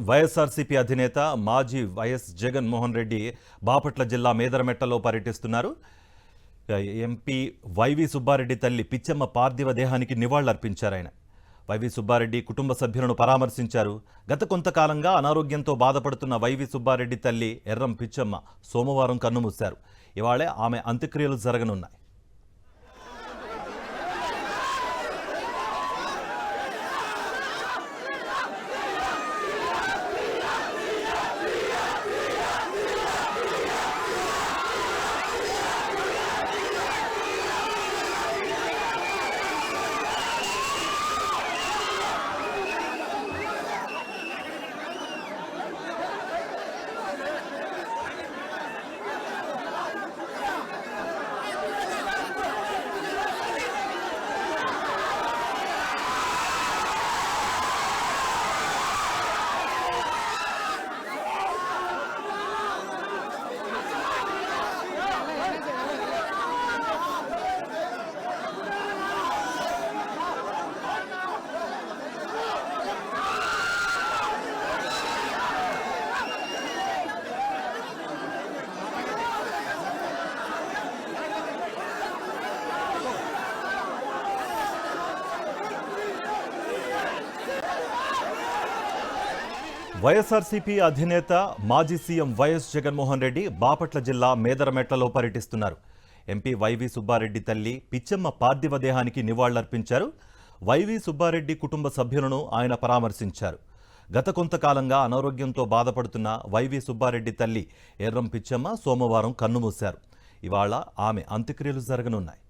వైఎస్ఆర్సీపీ అధినేత మాజీ వైఎస్ జగన్మోహన్ రెడ్డి బాపట్ల జిల్లా మేదరమెట్టలో పర్యటిస్తున్నారు. ఎంపీ వైవి సుబ్బారెడ్డి తల్లి పిచ్చమ్మ పార్థివ దేహానికి నివాళులర్పించారు. ఆయన వైవి సుబ్బారెడ్డి కుటుంబ సభ్యులను పరామర్శించారు. గత కొంతకాలంగా అనారోగ్యంతో బాధపడుతున్న వైవి సుబ్బారెడ్డి తల్లి ఎర్రం పిచ్చమ్మ సోమవారం కన్నుమూశారు. ఇవాళే ఆమె అంత్యక్రియలు జరగనున్నాయి. వైఎస్ఆర్సీపీ అధినేత మాజీ సీఎం వైఎస్ జగన్మోహన్ రెడ్డి బాపట్ల జిల్లా మేదరమెట్లలో పర్యటిస్తున్నారు. ఎంపీ వైవి సుబ్బారెడ్డి తల్లి పిచ్చమ్మ పార్థివ దేహానికి నివాళులర్పించారు. వైవి సుబ్బారెడ్డి కుటుంబ సభ్యులను ఆయన పరామర్శించారు. గత కొంతకాలంగా అనారోగ్యంతో బాధపడుతున్న వైవి సుబ్బారెడ్డి తల్లి ఎర్రం పిచ్చమ్మ సోమవారం కన్నుమూశారు. ఇవాళ ఆమె అంత్యక్రియలు జరగనున్నాయి.